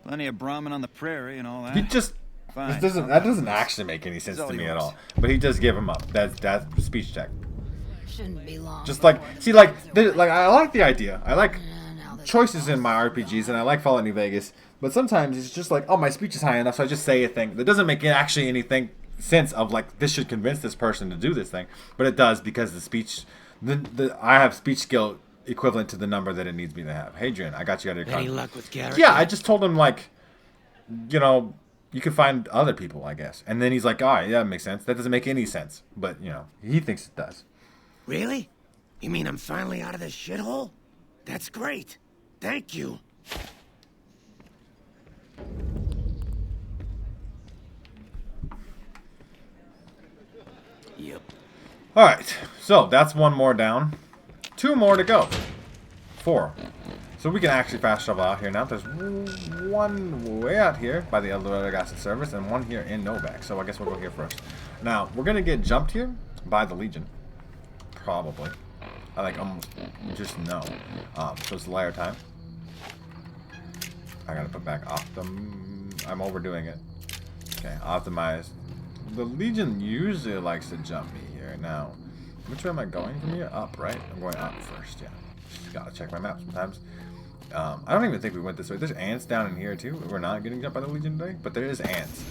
Plenty of Brahmin on the prairie and all that. He just Fine. that doesn't actually make any sense to me at all. But he does give him up. That's speech check. Shouldn't be long. Just like, see, like I like the idea. I like choices in my RPGs, and I like Fallout New Vegas. But sometimes it's just like, oh, my speech is high enough, so I just say a thing that doesn't make actually anything sense of like this should convince this person to do this thing. But it does because the speech, I have speech skill equivalent to the number that it needs me to have. Hadrian, I got you out of your Any contract. luck with Garrett? Yeah, I just told him like, you know, you can find other people, I guess. And then he's like, all right, yeah, that makes sense. That doesn't make any sense, but you know, he thinks it does. Really? You mean I'm finally out of this shithole? That's great. Thank you. Yep. All right, so that's one more down. 2 more to go. 4. So we can actually fast travel out here now. There's one way out here by the elevator gas service and one here in Novak. So I guess we'll go here first. Now, we're going to get jumped here by the Legion. Probably. I like almost just know. So it's layer time. I got to put back I'm overdoing it. Okay, optimize. The Legion usually likes to jump me here. Now, which way am I going from here? Up, right? I'm going up first, yeah. Just gotta check my map sometimes. I don't even think we went this way. There's ants down in here, too. We're not getting jumped by the Legion today, but there is ants.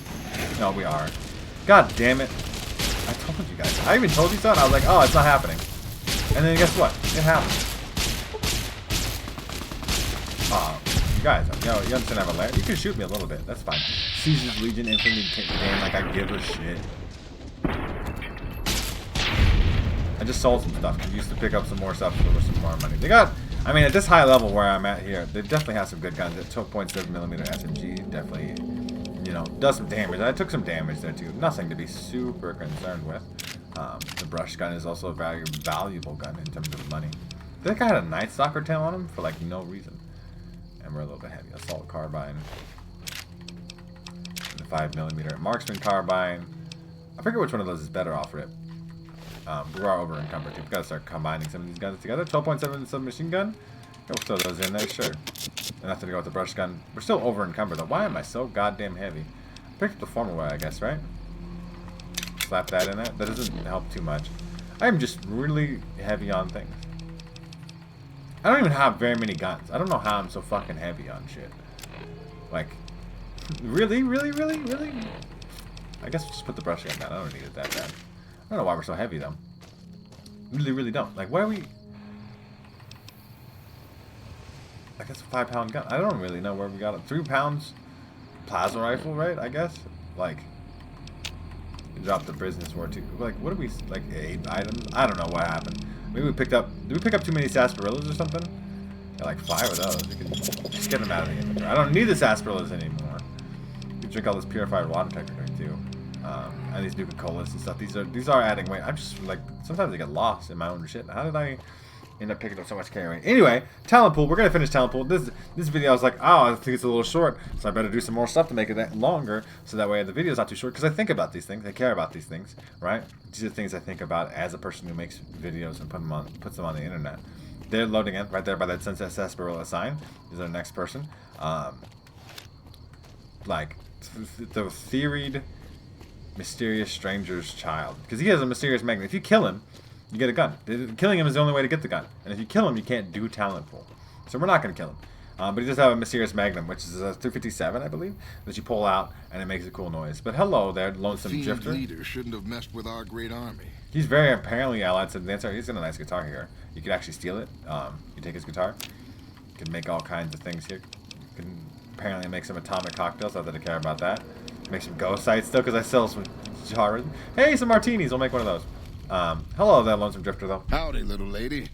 No, we are. God damn it. I told you guys. I even told you so, and I was like, oh, it's not happening. And then guess what? It happened. You guys, you understand I have a lair? You can shoot me a little bit. That's fine. Seizes Legion instantly game like I give a shit. I just sold some stuff. I used to pick up some more stuff for some more money. They got, I mean, at this high level where I'm at here, they definitely have some good guns. That 12.7mm SMG definitely, you know, does some damage. I took some damage there too. Nothing to be super concerned with. The brush gun is also a very valuable gun in terms of money. I think I had a Night Stalker tail on him for like no reason. And we're a little bit heavy. Assault carbine. And the 5mm marksman carbine. I forget which one of those is better off rip. We are over encumbered too. We've got to start combining some of these guns together. 12.7 submachine gun. We'll throw those in there, sure. Enough to go with the brush gun. We're still over encumbered though. Why am I so goddamn heavy? I picked up the former way, I guess, right? Slap that in there. That doesn't help too much. I am just really heavy on things. I don't even have very many guns. I don't know how I'm so fucking heavy on shit. Like, really? I guess we'll just put the brush gun down. I don't need it that bad. I don't know why we're so heavy though. Really don't. Like, why are we? I guess a 5-pound gun. I don't really know where we got it. 3 pounds plasma rifle, right? I guess. Like, drop the business war too. Like, what did we like? 8 items? I don't know what happened. Maybe we picked up. Did we pick up too many sarsaparillas or something? Got like 5 of those. We can just get them out of the inventory. I don't need the sarsaparillas anymore. You can drink all this purified water technically too. And these Nuka Colas and stuff. These are adding weight. I'm just like sometimes I get lost in my own shit. How did I End up picking up so much carrying. Anyway, talent pool. We're gonna finish talent pool. This video, I was like, oh, I think it's a little short, so I better do some more stuff to make it that longer, so that way the video's not too short. Because I think about these things, I care about these things, right? These are things I think about as a person who makes videos and puts them on the internet. They're loading in right there by that Sunset Sarsaparilla sign. Is our next person? Like the theoried mysterious stranger's child, because he has a mysterious magnet. If you kill him, you get a gun. Killing him is the only way to get the gun. And if you kill him, you can't do talent pool. So we're not going to kill him. But he does have a mysterious magnum, which is a 357, I believe, that you pull out, and it makes a cool noise. But hello there, Lonesome Drifter. Leader shouldn't have messed with our great army. He's very apparently allied to the dancer. He's got a nice guitar here. You could actually steal it. You take his guitar. You can make all kinds of things here. You can apparently make some atomic cocktails. Not that I care about that. Make some ghost sites still, because I sell some jars. Hey, some martinis. We'll make one of those. Hello there, Lonesome Drifter, though. Howdy, little lady.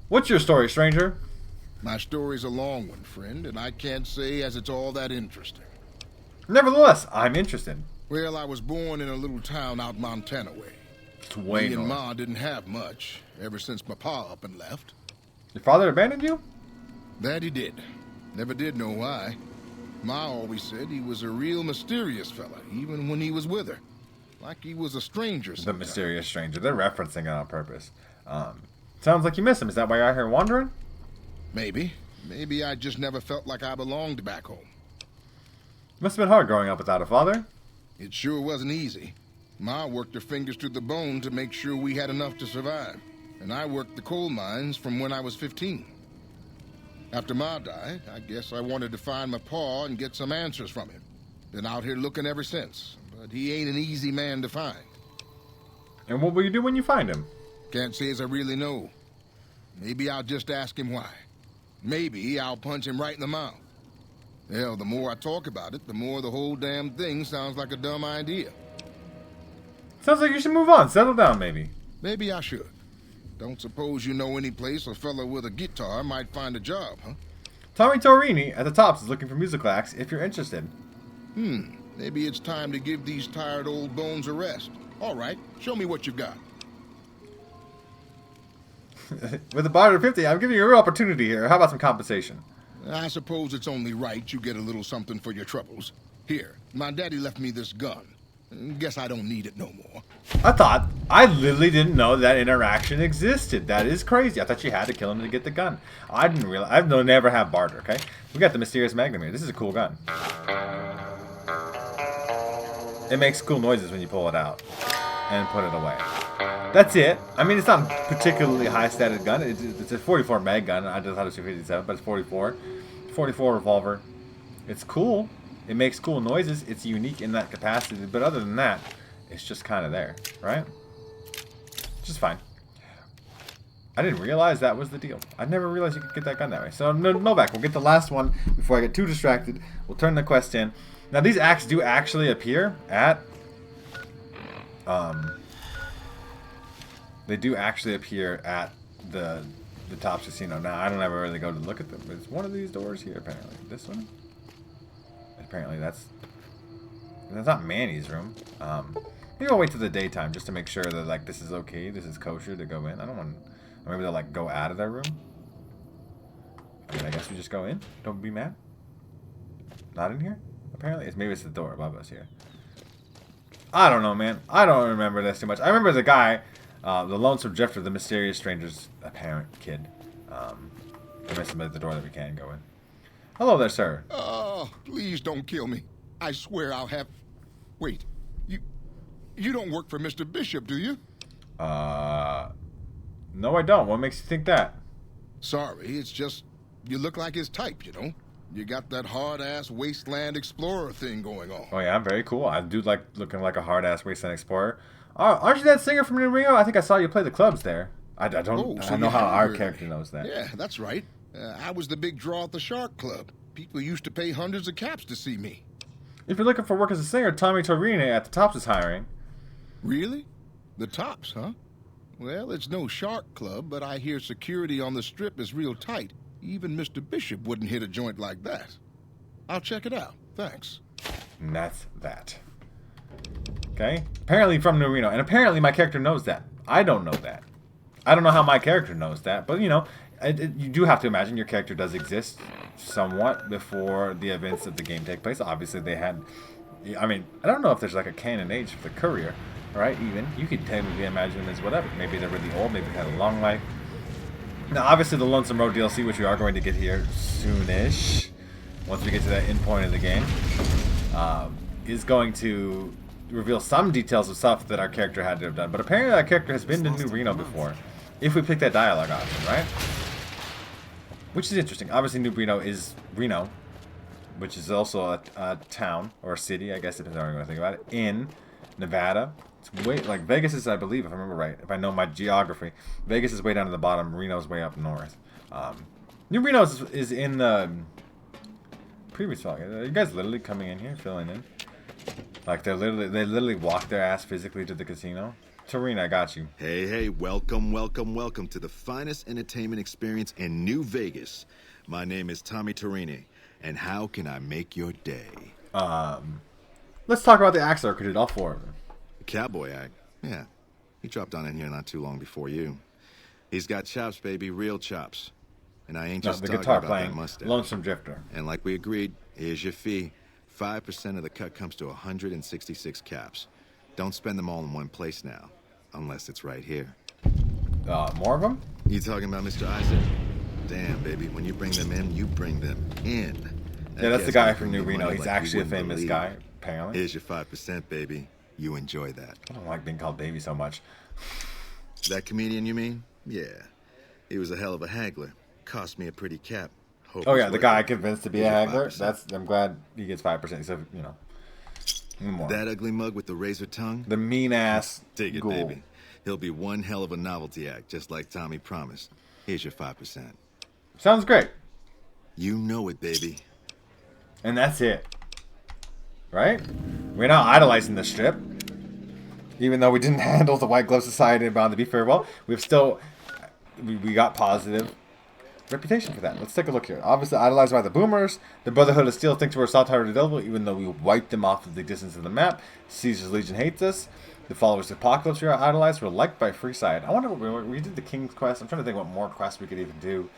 What's your story, stranger? My story's a long one, friend, and I can't say as it's all that interesting. Nevertheless, I'm interested. Well, I was born in a little town out Montana way. It's way Me and north. Ma didn't have much, ever since my pa up and left. Your father abandoned you? That he did. Never did know why. Ma always said he was a real mysterious fella, even when he was with her. Like he was a stranger sometimes. The mysterious stranger. They're referencing it on purpose. Sounds like you miss him. Is that why you're out here wandering? Maybe. Maybe I just never felt like I belonged back home. Must have been hard growing up without a father. It sure wasn't easy. Ma worked her fingers to the bone to make sure we had enough to survive. And I worked the coal mines from when I was 15. After Ma died, I guess I wanted to find my pa and get some answers from him. Been out here looking ever since. But he ain't an easy man to find. And what will you do when you find him? Can't say as I really know. Maybe I'll just ask him why. Maybe I'll punch him right in the mouth. Hell, the more I talk about it, the more the whole damn thing sounds like a dumb idea. Sounds like you should move on. Settle down, maybe. Maybe I should. Don't suppose you know any place a fella with a guitar might find a job, huh? Tommy Torini at the Tops is looking for musical acts if you're interested. Maybe it's time to give these tired old bones a rest. All right, show me what you've got. With a barter of 50, I'm giving you a real opportunity here. How about some compensation? I suppose it's only right you get a little something for your troubles. Here, my daddy left me this gun. Guess I don't need it no more. I literally didn't know that interaction existed. That is crazy. I thought you had to kill him to get the gun. I didn't realize. I've never had barter, okay? We got the mysterious magnum here. This is a cool gun. It makes cool noises when you pull it out and put it away. That's it. I mean, it's not a particularly high-stated gun. It's a 44 mag gun. I just thought it was 257, but it's 44. 44 revolver. It's cool. It makes cool noises. It's unique in that capacity. But other than that, it's just kind of there, right? Just fine. I didn't realize that was the deal. I never realized you could get that gun that way. So, Novak, we'll get the last one before I get too distracted. We'll turn the quest in. Now, these acts do actually appear at... They do actually appear at the Tops Casino. Now, I don't ever really go to look at them. But it's one of these doors here, apparently. This one? Apparently, that's not Manny's room. Maybe I'll wait till the daytime just to make sure that, like, this is okay. This is kosher to go in. I don't want... Or maybe they'll, like, go out of their room. I mean, I guess we just go in. Don't be mad. Not in here? Apparently. Maybe it's the door above us here. I don't know, man. I don't remember this too much. I remember the guy... the Lonesome Drifter, the mysterious stranger's apparent kid. There must be the door that we can go in. Hello there, sir. Oh, please don't kill me. I swear I'll have... Wait, you don't work for Mr. Bishop, do you? No, I don't. What makes you think that? Sorry, it's just you look like his type, you know? You got that hard-ass wasteland explorer thing going on. Oh, yeah, I'm very cool. I do like looking like a hard-ass wasteland explorer. Aren't you that singer from New Rio? I think I saw you play the clubs there. I don't know how our character knows that. Yeah, that's right. I was the big draw at the Shark Club. People used to pay hundreds of caps to see me. If you're looking for work as a singer, Tommy Torini at the Tops is hiring. Really? The Tops, huh? Well, it's no Shark Club, but I hear security on the Strip is real tight. Even Mr. Bishop wouldn't hit a joint like that. I'll check it out. Thanks. And that's that. Okay? Apparently from New Reno. And apparently my character knows that. I don't know that. I don't know how my character knows that, but you know, you do have to imagine your character does exist somewhat before the events of the game take place. Obviously, they had. I mean, I don't know if there's like a canon age for the courier, right? Even you could technically imagine them as whatever. Maybe they're really old. Maybe they had a long life. Now, obviously, the Lonesome Road DLC, which we are going to get here soonish, once we get to that end point of the game, is going to reveal some details of stuff that our character had to have done. But apparently, our character has been to New Reno before, if we pick that dialogue option, right? Which is interesting. Obviously, New Reno is Reno, which is also a town or a city, I guess, depends on how you want to think about it, in Nevada. It's way, like, Vegas is, I believe, if I remember right, if I know my geography, Vegas is way down at the bottom, Reno's way up north. New Reno is in the previous vlog. Are you guys literally coming in here, filling in? Like, they literally walk their ass physically to the casino? Torino, I got you. Hey, welcome to the finest entertainment experience in New Vegas. My name is Tommy Torini, and how can I make your day? Let's talk about the acts that are created, all four of them. The cowboy act, yeah. He dropped on in here not too long before you. He's got chops, baby, real chops. And I ain't just the talking guitar about playing, that mustache. Lonesome Drifter. And like we agreed, here's your fee. 5% of the cut comes to 166 caps. Don't spend them all in one place now, unless it's right here. More of them? You talking about Mr. Isaac? Damn, baby, when you bring them in, you bring them in. Yeah, that's the guy from New Reno. He's actually a famous guy, apparently. Here's your 5%, baby. You enjoy that. I don't like being called baby so much. That comedian, you mean? Yeah. He was a hell of a haggler. Cost me a pretty cap. Oh yeah, the guy I convinced to be a haggler. I'm glad he gets 5%. Except, you know, more. That ugly mug with the razor tongue. The mean ass. Dig it, ghoul. baby. He'll be one hell of a novelty act, just like Tommy promised. Here's your 5%. Sounds great. You know it, baby. And that's it. Right? We're now idolizing the strip. Even though we didn't handle the White Glove Society and Bound to Be very well, we've still we got positive reputation for that. Let's take a look here. Obviously idolized by the Boomers. The Brotherhood of Steel thinks we're a soft-hearted devil, even though we wiped them off of the existence of the map. Caesar's Legion hates us. The followers of Apocalypse we are idolized. We're liked by Freeside. I wonder what we did the King's Quest. I'm trying to think what more quests we could even do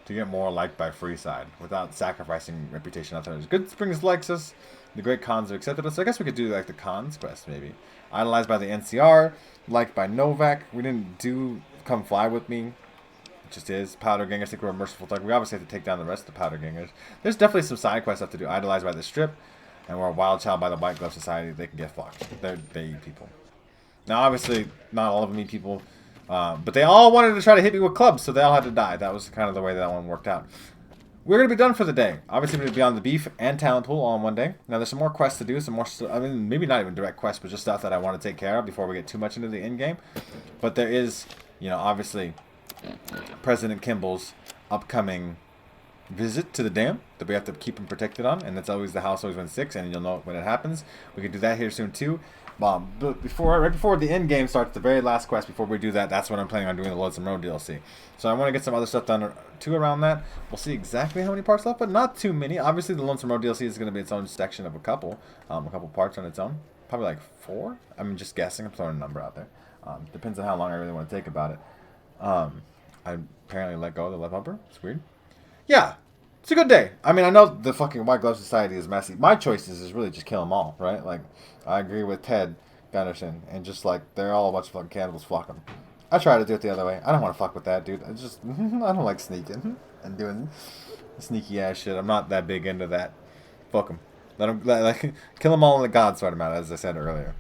to get more liked by Freeside without sacrificing reputation. Good Springs likes us. The Great Khans have accepted us. I guess we could do like the Khans quest maybe. Idolized by the NCR. Liked by Novak. We didn't do Come Fly With Me. It just is. Powder Gangers think we're a merciful thug. We obviously have to take down the rest of the Powder Gangers. There's definitely some side quests left to do. Idolized by the Strip. And we're a wild child by the White Glove Society. They can get fucked. They eat people. Now obviously not all of them eat people. But they all wanted to try to hit me with clubs, so they all had to die. That was kind of the way that one worked out. We're going to be done for the day. Obviously, we're going to be on the Beef and Talent Pool all in one day. Now, there's some more quests to do. Some more, I mean, maybe not even direct quests, but just stuff that I want to take care of before we get too much into the end game. But there is, you know, obviously, President Kimball's upcoming visit to the dam that we have to keep him protected on. And that's always the house always wins 6, and you'll know when it happens. We can do that here soon, too. But right before the end game starts, the very last quest, before we do that, that's when I'm planning on doing the Lonesome Road DLC. So I want to get some other stuff done too around that. We'll see exactly how many parts left, but not too many. Obviously, the Lonesome Road DLC is going to be its own section of a couple parts on its own. Probably like 4. I'm just guessing. I'm throwing a number out there. Depends on how long I really want to take about it. I apparently let go of the left bumper. It's weird. Yeah. It's a good day. I mean, I know the fucking White Glove Society is messy. My choice is really just kill them all, right? Like, I agree with Heck Gunderson, and just like, they're all a bunch of fucking cannibals, fuck them. I try to do it the other way. I don't want to fuck with that, dude. I don't like sneaking and doing sneaky ass shit. I'm not that big into that. Fuck them. Kill them all in the God sort of matter, as I said earlier.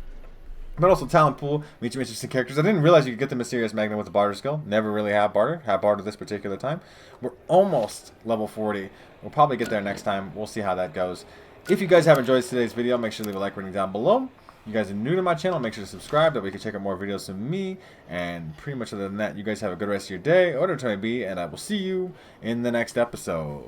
But also talent pool, meet some interesting characters. I didn't realize you could get the Mysterious Magnet with the barter skill. Never really have barter this particular time. We're almost level 40. We'll probably get there next time. We'll see how that goes. If you guys have enjoyed today's video, make sure to leave a like rating down below. You guys are new to my channel, make sure to subscribe. That way you can check out more videos from me. And pretty much other than that, you guys have a good rest of your day, or whatever it may be, and I will see you in the next episode.